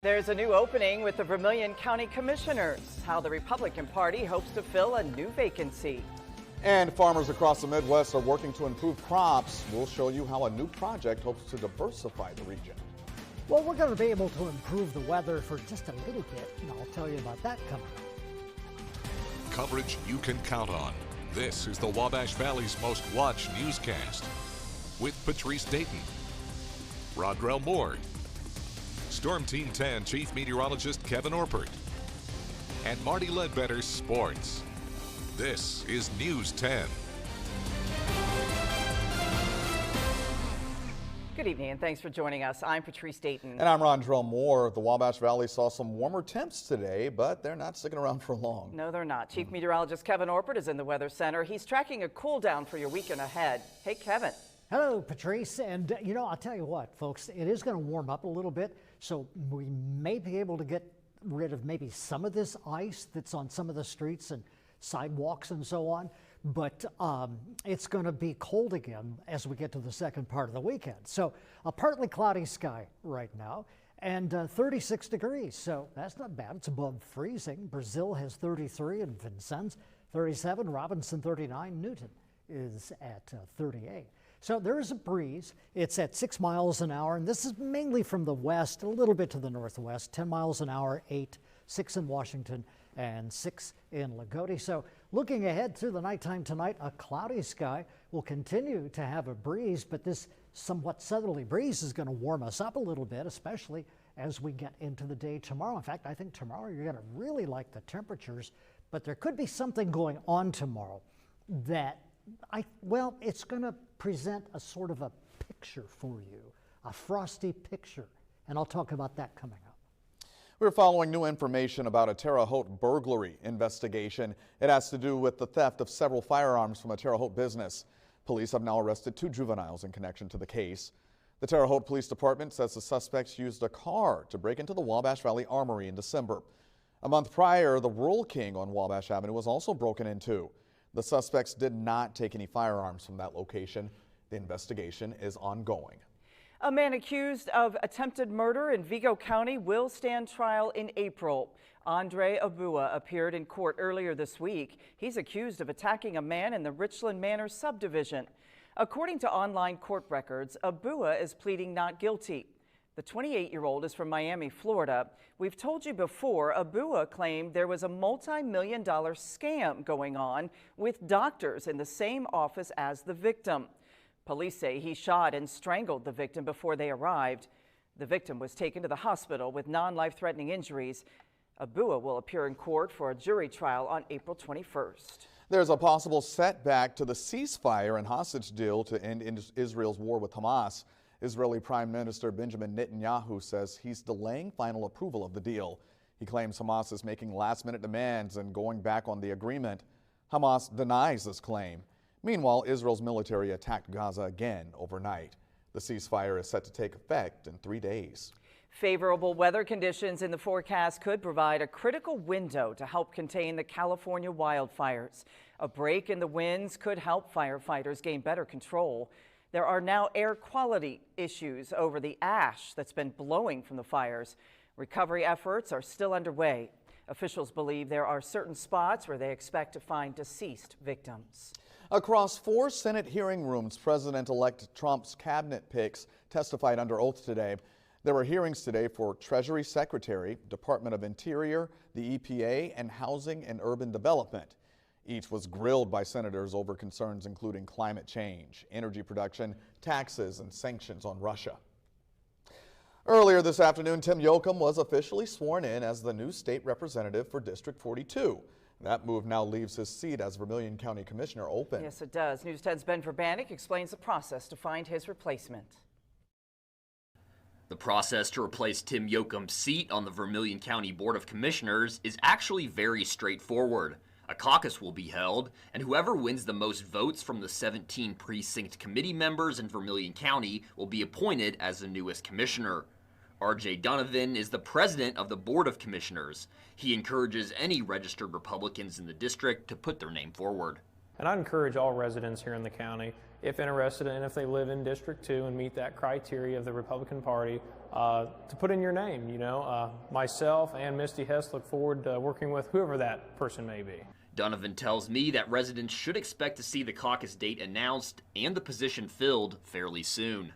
There's a new opening with the Vermilion County Commissioners, how the Republican Party hopes to fill a new vacancy. And farmers across the Midwest are working to improve crops. We'll show you how a new project hopes to diversify the region. Well, we're going to be able to improve the weather for just a little bit, and I'll tell you about that coming up. Coverage you can count on. This is the Wabash Valley's most watched newscast with Patrece Dayton, Rodrell Moore, Storm Team 10 Chief Meteorologist Kevin Orpurt, and Marty Ledbetter's Sports. This is News 10. Good evening and thanks for joining us. I'm Patrece Dayton. And I'm Rodrell Moore. The Wabash Valley saw some warmer temps today, but they're not sticking around for long. No, they're not. Chief Meteorologist Kevin Orpurt is in the Weather Center. He's tracking a cool down for your weekend ahead. Hey, Kevin. Hello, Patrece. And, I'll tell you what, folks, it is going to warm up a little bit, so we may be able to get rid of maybe some of this ice that's on some of the streets and sidewalks and so on. But it's going to be cold again as we get to the second part of the weekend. So a partly cloudy sky right now and 36 degrees. So that's not bad. It's above freezing. Brazil has 33 and Vincennes 37. Robinson 39. Newton is at 38. So there is a breeze. It's at 6 miles an hour, and this is mainly from the west, a little bit to the northwest, 10 miles an hour, 6 in Washington, and 6 in Lagodi. So looking ahead through the nighttime tonight, a cloudy sky will continue to have a breeze, but this somewhat southerly breeze is going to warm us up a little bit, especially as we get into the day tomorrow. In fact, I think tomorrow you're going to really like the temperatures, but there could be something going on tomorrow that it's going to present a sort of a picture for you, a frosty picture, and I'll talk about that coming up. We're following new information about a Terre Haute burglary investigation. It has to do with the theft of several firearms from a Terre Haute business. Police have now arrested 2 juveniles in connection to the case. The Terre Haute Police Department says the suspects used a car to break into the Wabash Valley Armory in December. A month prior, the Rural King on Wabash Avenue was also broken into. The suspects did not take any firearms from that location. The investigation is ongoing. A man accused of attempted murder in Vigo County will stand trial in April. Andre Abua appeared in court earlier this week. He's accused of attacking a man in the Richland Manor subdivision. According to online court records, Abua is pleading not guilty. The 28-year-old is from Miami, Florida. We've told you before, Abua claimed there was a multi-million-dollar scam going on with doctors in the same office as the victim. Police say he shot and strangled the victim before they arrived. The victim was taken to the hospital with non-life-threatening injuries. Abua will appear in court for a jury trial on April 21st. There's a possible setback to the ceasefire and hostage deal to end Israel's war with Hamas. Israeli Prime Minister Benjamin Netanyahu says he's delaying final approval of the deal. He claims Hamas is making last-minute demands and going back on the agreement. Hamas denies this claim. Meanwhile, Israel's military attacked Gaza again overnight. The ceasefire is set to take effect in 3 days. Favorable weather conditions in the forecast could provide a critical window to help contain the California wildfires. A break in the winds could help firefighters gain better control. There are now air quality issues over the ash that's been blowing from the fires. Recovery efforts are still underway. Officials believe there are certain spots where they expect to find deceased victims. Across 4 Senate hearing rooms, President-elect Trump's cabinet picks testified under oath today. There were hearings today for Treasury Secretary, Department of Interior, the EPA, and Housing and Urban Development. Each was grilled by senators over concerns including climate change, energy production, taxes, and sanctions on Russia. Earlier this afternoon, Tim Yoakum was officially sworn in as the new state representative for District 42. That move now leaves his seat as Vermilion County Commissioner open. Yes, it does. News 10's Ben Verbanek explains the process to find his replacement. The process to replace Tim Yoakum's seat on the Vermilion County Board of Commissioners is actually very straightforward. A caucus will be held, and whoever wins the most votes from the 17 precinct committee members in Vermilion County will be appointed as the newest commissioner. R.J. Donovan is the president of the Board of Commissioners. He encourages any registered Republicans in the district to put their name forward. And I encourage all residents here in the county, if interested and if they live in District 2 and meet that criteria of the Republican Party, to put in your name. Myself and Misty Hess look forward to working with whoever that person may be. Donovan tells me that residents should expect to see the caucus date announced and the position filled fairly soon.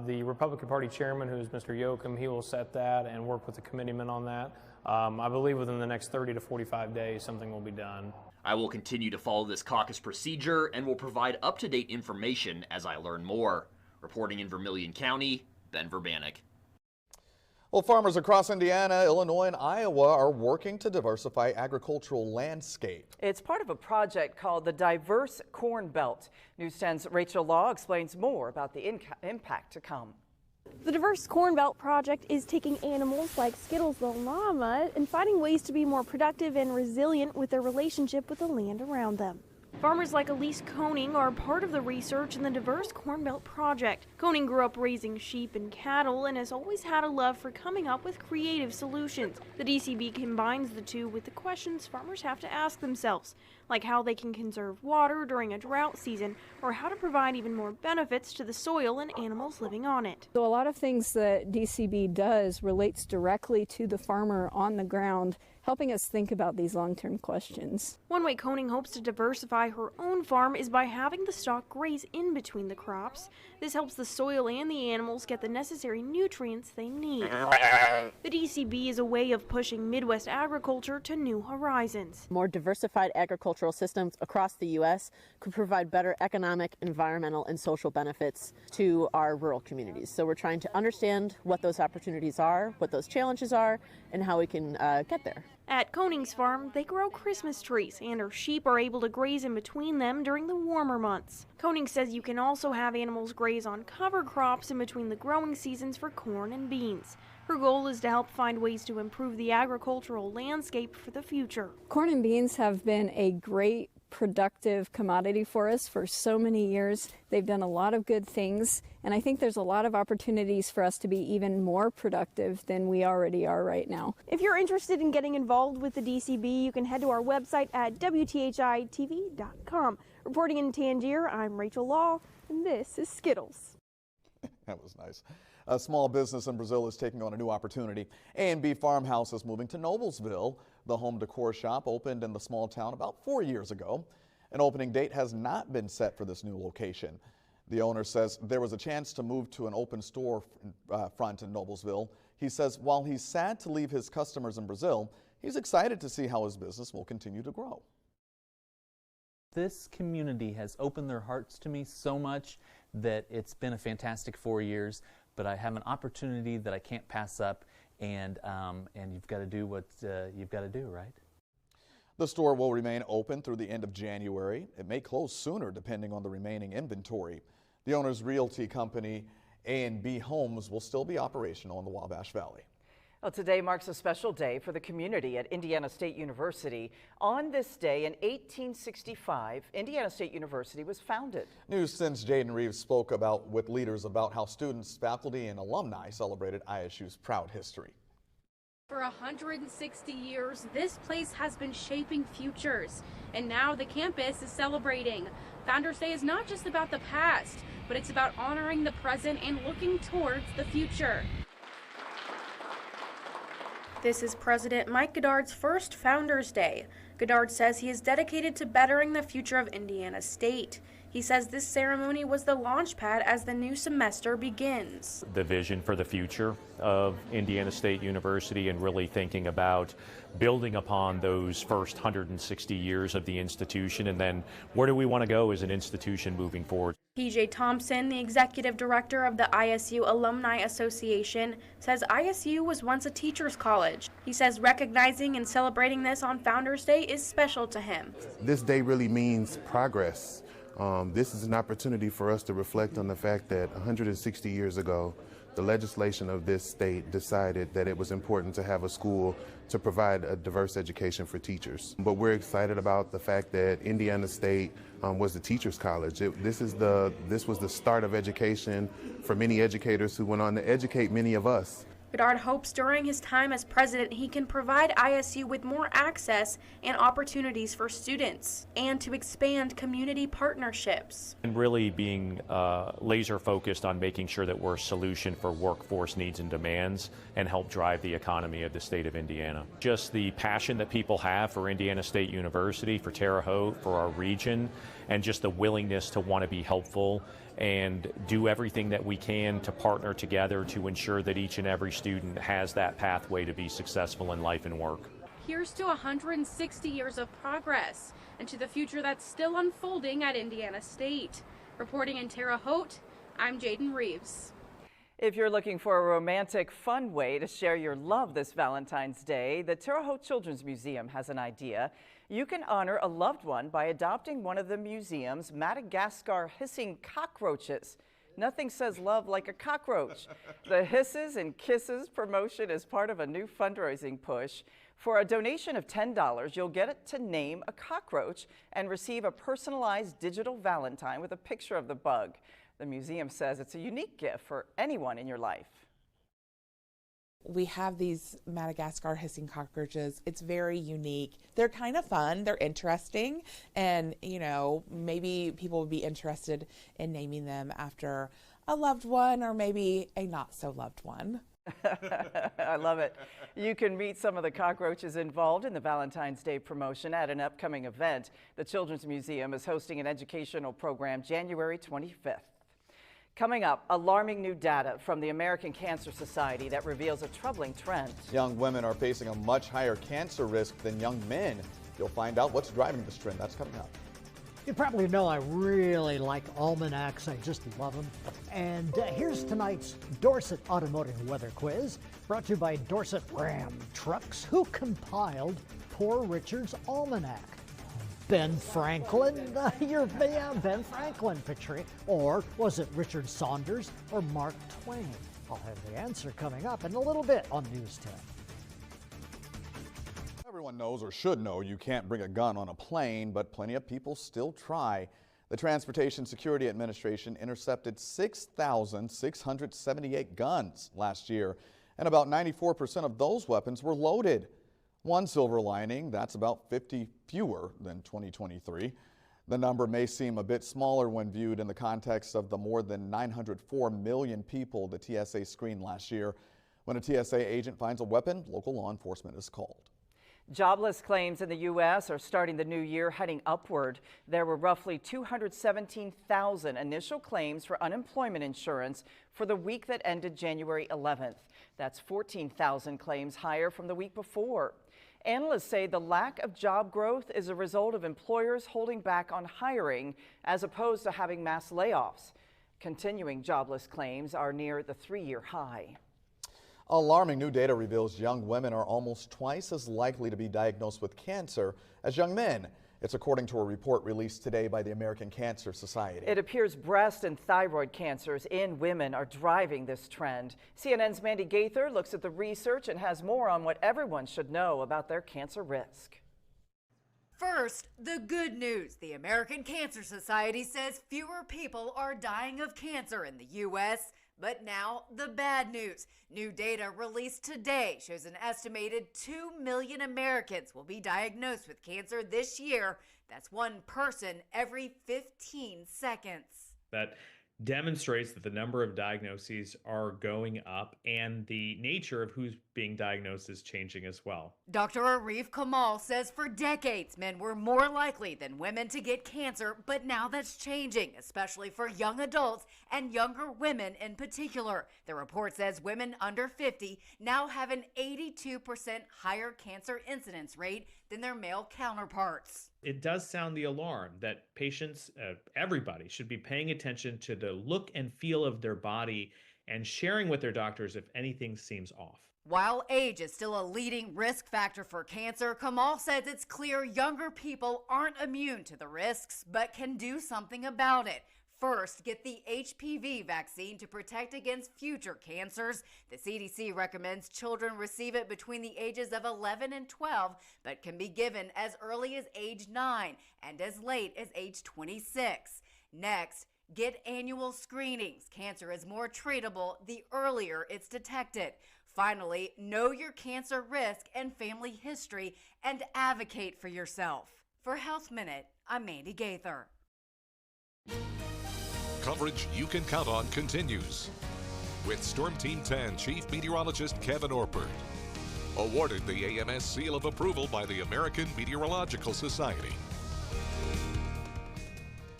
The Republican Party chairman, who is Mr. Yoakum, he will set that and work with the committeemen on that. I believe within the next 30 to 45 days something will be done. I will continue to follow this caucus procedure and will provide up-to-date information as I learn more. Reporting in Vermilion County, Ben Verbanek. Well, farmers across Indiana, Illinois, and Iowa are working to diversify agricultural landscape. It's part of a project called the Diverse Corn Belt. News 10's Rachel Law explains more about the impact to come. The Diverse Corn Belt project is taking animals like Skittles the llama and finding ways to be more productive and resilient with their relationship with the land around them. Farmers like Elise Koning are part of the research in the Diverse Corn Belt project. Koning grew up raising sheep and cattle and has always had a love for coming up with creative solutions. The DCB combines the two with the questions farmers have to ask themselves, like how they can conserve water during a drought season or how to provide even more benefits to the soil and animals living on it. So a lot of things that DCB does relates directly to the farmer on the ground, helping us think about these long-term questions. One way Koning hopes to diversify her own farm is by having the stock graze in between the crops. This helps the soil and the animals get the necessary nutrients they need. The DCB is a way of pushing Midwest agriculture to new horizons. More diversified agricultural systems across the U.S. could provide better economic, environmental, and social benefits to our rural communities. So we're trying to understand what those opportunities are, what those challenges are, and how we can get there. At Koning's farm, they grow Christmas trees, and her sheep are able to graze in between them during the warmer months. Koning says you can also have animals graze on cover crops in between the growing seasons for corn and beans. Her goal is to help find ways to improve the agricultural landscape for the future. Corn and beans have been a great productive commodity for us for so many years. They've done a lot of good things, and I think there's a lot of opportunities for us to be even more productive than we already are right now. If you're interested in getting involved with the DCB, you can head to our website at WTHI-TV.com. Reporting in Tangier, I'm Rachel Law, and this is Skittles. That was nice. A small business in Brazil is taking on a new opportunity. A&B Farmhouse is moving to Noblesville. The home decor shop opened in the small town about 4 years ago. An opening date has not been set for this new location. The owner says there was a chance to move to an open store front in Noblesville. He says while he's sad to leave his customers in Brazil, he's excited to see how his business will continue to grow. This community has opened their hearts to me so much that it's been a fantastic 4 years, but I have an opportunity that I can't pass up, and you've got to do what you've got to do, right? The store will remain open through the end of January. It may close sooner depending on the remaining inventory. The owner's realty company, A&B Homes, will still be operational in the Wabash Valley. Well, today marks a special day for the community at Indiana State University. On this day in 1865, Indiana State University was founded. News 10's Jaden Reeves spoke with leaders about how students, faculty, and alumni celebrated ISU's proud history. For 160 years, this place has been shaping futures, and now the campus is celebrating. Founders Day is not just about the past, but it's about honoring the present and looking towards the future. This is President Mike Goddard's first Founders Day. Goddard says he is dedicated to bettering the future of Indiana State. He says this ceremony was the launch pad as the new semester begins. The vision for the future of Indiana State University and really thinking about building upon those first 160 years of the institution, and then where do we want to go as an institution moving forward. PJ Thompson, the executive director of the ISU Alumni Association, says ISU was once a teacher's college. He says recognizing and celebrating this on Founders Day is special to him. This day really means progress. This is an opportunity for us to reflect on the fact that 160 years ago, the legislation of this state decided that it was important to have a school to provide a diverse education for teachers. But we're excited about the fact that Indiana State was the teacher's college. This was the start of education for many educators who went on to educate many of us. Bedard hopes during his time as president he can provide ISU with more access and opportunities for students and to expand community partnerships. And really being laser focused on making sure that we're a solution for workforce needs and demands and help drive the economy of the state of Indiana. Just the passion that people have for Indiana State University, for Terre Haute, for our region, and just the willingness to want to be helpful and do everything that we can to partner together to ensure that each and every student has that pathway to be successful in life and work. Here's to 160 years of progress and to the future that's still unfolding at Indiana State. Reporting in Terre Haute, I'm Jaden Reeves. If you're looking for a romantic, fun way to share your love this Valentine's Day, the Terre Haute Children's Museum has an idea. You can honor a loved one by adopting one of the museum's Madagascar hissing cockroaches. Nothing says love like a cockroach. The Hisses and Kisses promotion is part of a new fundraising push. For a donation of $10, you'll get it to name a cockroach and receive a personalized digital Valentine with a picture of the bug. The museum says it's a unique gift for anyone in your life. We have these Madagascar hissing cockroaches. It's very unique. They're kind of fun. They're interesting. And, you know, maybe people would be interested in naming them after a loved one or maybe a not so loved one. I love it. You can meet some of the cockroaches involved in the Valentine's Day promotion at an upcoming event. The Children's Museum is hosting an educational program January 25th. Coming up, alarming new data from the American Cancer Society that reveals a troubling trend. Young women are facing a much higher cancer risk than young men. You'll find out what's driving this trend. That's coming up. You probably know I really like almanacs. I just love them. And here's tonight's Dorset Automotive Weather Quiz, brought to you by Dorset Ram Trucks. Who compiled Poor Richard's Almanac? Ben Franklin? Ben Franklin, Patrece. Or was it Richard Saunders or Mark Twain? I'll have the answer coming up in a little bit on News 10. Everyone knows or should know you can't bring a gun on a plane, but plenty of people still try. The Transportation Security Administration intercepted 6,678 guns last year, and about 94% of those weapons were loaded. One silver lining, that's about 50 fewer than 2023. The number may seem a bit smaller when viewed in the context of the more than 904 million people the TSA screened last year. When a TSA agent finds a weapon, local law enforcement is called. Jobless claims in the U.S. are starting the new year heading upward. There were roughly 217,000 initial claims for unemployment insurance for the week that ended January 11th. That's 14,000 claims higher from the week before. Analysts say the lack of job growth is a result of employers holding back on hiring as opposed to having mass layoffs. Continuing jobless claims are near the 3-year high. Alarming new data reveals young women are almost twice as likely to be diagnosed with cancer as young men. It's according to a report released today by the American Cancer Society. It appears breast and thyroid cancers in women are driving this trend. CNN's Mandy Gaither looks at the research and has more on what everyone should know about their cancer risk. First, the good news. The American Cancer Society says fewer people are dying of cancer in the U.S., but now the bad news. New data released today shows an estimated 2 million Americans will be diagnosed with cancer this year. That's one person every 15 seconds. That demonstrates that the number of diagnoses are going up and the nature of who's being diagnosed is changing as well. Dr. Arif Kamal says for decades men were more likely than women to get cancer, but now that's changing, especially for young adults and younger women in particular. The report says women under 50 now have an 82% higher cancer incidence rate than their male counterparts. It does sound the alarm that patients, everybody, should be paying attention to the look and feel of their body and sharing with their doctors if anything seems off. While age is still a leading risk factor for cancer, Kamal says it's clear younger people aren't immune to the risks, but can do something about it. First, get the HPV vaccine to protect against future cancers. The CDC recommends children receive it between the ages of 11 and 12, but can be given as early as age 9 and as late as age 26. Next, get annual screenings. Cancer is more treatable the earlier it's detected. Finally, know your cancer risk and family history and advocate for yourself. For Health Minute, I'm Mandy Gaither. Coverage you can count on continues with Storm Team 10 Chief Meteorologist Kevin Orpurt. Awarded the AMS seal of approval by the American Meteorological Society.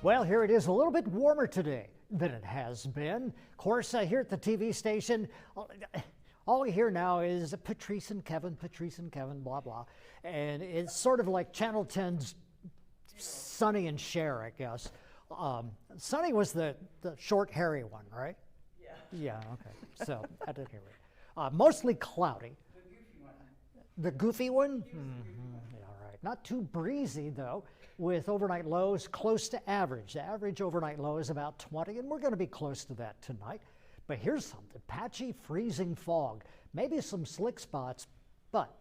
Well, here it is, a little bit warmer today than it has been. Of course, here at the TV station, all we hear now is Patrece and Kevin, blah, blah. And it's sort of like Channel 10's Sonny and Cher, I guess. Sonny was the short, hairy one, right? Yeah. Yeah, okay. So, I did hear it. Mostly cloudy. The goofy one? Mm-hmm. Yeah, all right. Not too breezy, though, with overnight lows close to average. The average overnight low is about 20, and we're going to be close to that tonight. But here's something. Patchy freezing fog. Maybe some slick spots, but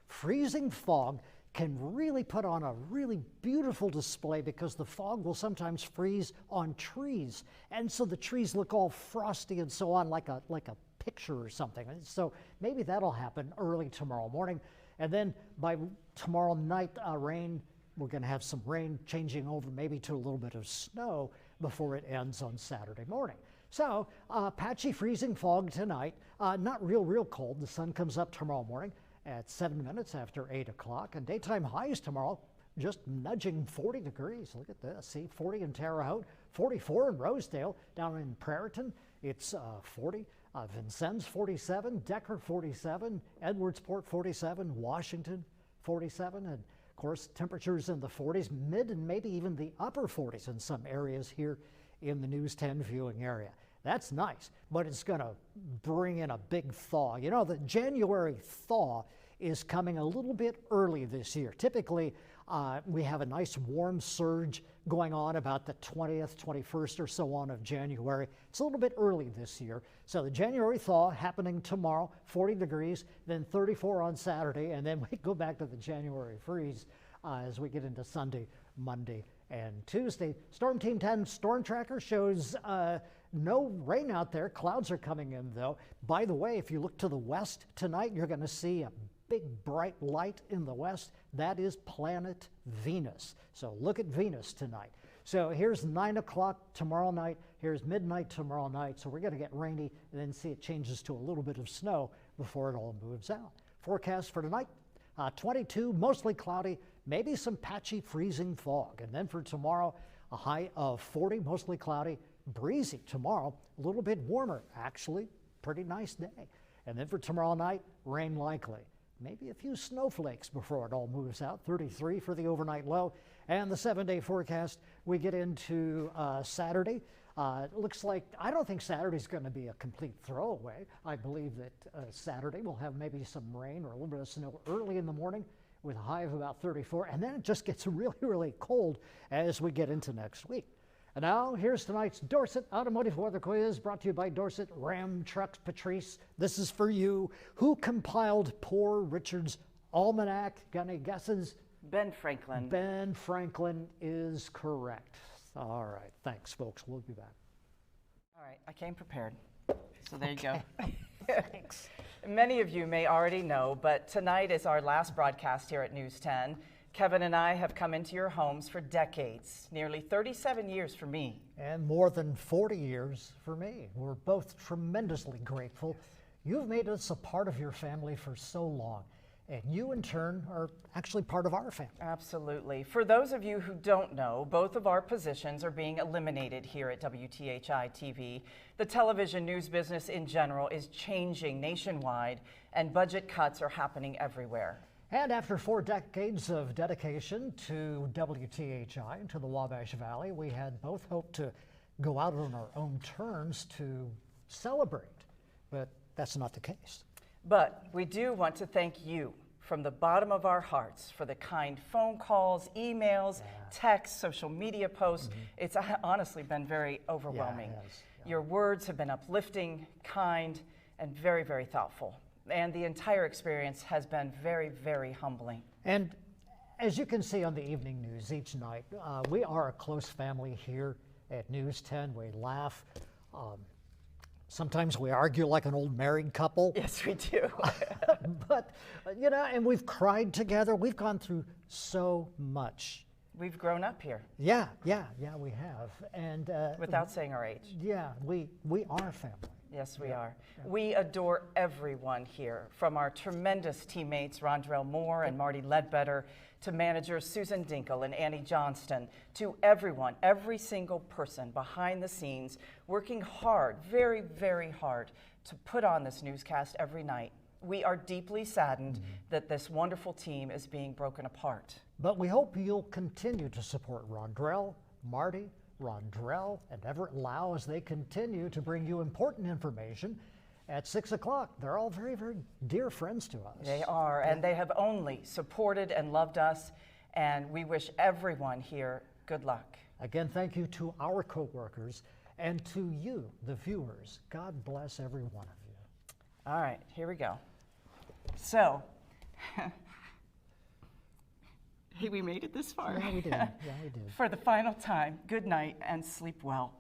freezing fog can really put on a really beautiful display because the fog will sometimes freeze on trees. And so the trees look all frosty and so on, like a picture or something. So maybe that'll happen early tomorrow morning. And then by tomorrow night, rain, we're going to have some rain changing over maybe to a little bit of snow before it ends on Saturday morning. So patchy freezing fog tonight, not real cold. The sun comes up tomorrow morning at 7 minutes after 8 o'clock, and daytime highs tomorrow just nudging 40 degrees. Look at this, see, 40 in Terre Haute, 44 in Rosedale. Down in Prairiton, it's 40. Vincennes 47, Decker 47, Edwardsport 47, Washington 47, and of course temperatures in the 40s, mid and maybe even the upper 40s in some areas here in the News 10 viewing area. That's nice, but it's going to bring in a big thaw. You know, the January thaw is coming a little bit early this year. Typically, we have a nice warm surge going on about the 20th, 21st or so on of January. It's a little bit early this year. So the January thaw happening tomorrow, 40 degrees, then 34 on Saturday, and then we go back to the January freeze as we get into Sunday, Monday, and Tuesday. Storm Team 10 Storm Tracker shows no rain out there. Clouds are coming in, though. By the way, if you look to the west tonight, you're going to see a big bright light in the west. That is planet Venus. So look at Venus tonight. So here's 9 o'clock tomorrow night. Here's midnight tomorrow night. So we're going to get rainy and then see it changes to a little bit of snow before it all moves out. Forecast for tonight, 22, mostly cloudy, maybe some patchy freezing fog. And then for tomorrow, a high of 40, mostly cloudy, breezy tomorrow, a little bit warmer, actually, pretty nice day. And then for tomorrow night, rain likely. Maybe a few snowflakes before it all moves out. 33 for the overnight low. And the 7-day forecast, we get into Saturday. It looks like, I don't think Saturday's going to be a complete throwaway. I believe that Saturday will have maybe some rain or a little bit of snow early in the morning with a high of about 34. And then it just gets really cold as we get into next week. And now, here's tonight's Dorset Automotive Weather Quiz, brought to you by Dorset Ram Trucks. Patrece, this is for you. Who compiled Poor Richard's Almanac? Got any guesses? Ben Franklin. Ben Franklin is correct. All right, thanks, folks. We'll be back. All right, I came prepared. So there Okay. you go. Thanks. Many of you may already know, but tonight is our last broadcast here at News 10. Kevin and I have come into your homes for decades, nearly 37 years for me. And more than 40 years for me. We're both tremendously grateful. You've made us a part of your family for so long, and you in turn are actually part of our family. Absolutely. For those of you who don't know, both of our positions are being eliminated here at WTHI-TV. The television news business in general is changing nationwide, and budget cuts are happening everywhere. And after 4 decades of dedication to WTHI and to the Wabash Valley, we had both hoped to go out on our own terms to celebrate, but that's not the case. But we do want to thank you from the bottom of our hearts for the kind phone calls, emails, texts, social media posts. It's honestly been very overwhelming. Your words have been uplifting, kind, and very thoughtful. And the entire experience has been very humbling. And as you can see on the evening news each night, we are a close family here at News 10. We laugh. Sometimes we argue like an old married couple. Yes, we do. But, you know, and we've cried together. We've gone through so much. We've grown up here. Yeah, we have. And without saying our age. Yeah, we are family. Yes, we are. We adore everyone here, from our tremendous teammates, Rondrell Moore and Marty Ledbetter, to managers Susan Dinkle and Annie Johnston, to everyone, every single person behind the scenes, working hard, very, very hard, to put on this newscast every night. We are deeply saddened that this wonderful team is being broken apart. But we hope you'll continue to support Rondrell, Marty, Rondrell, and Everett Lau as they continue to bring you important information at 6 o'clock. They're all very, very dear friends to us. They are, and they have only supported and loved us, and we wish everyone here good luck. Again, thank you to our co-workers and to you, the viewers. God bless every one of you. All right, here we go. So, hey, we made it this far. Yeah, we did. Yeah, we did. For the final time, good night and sleep well.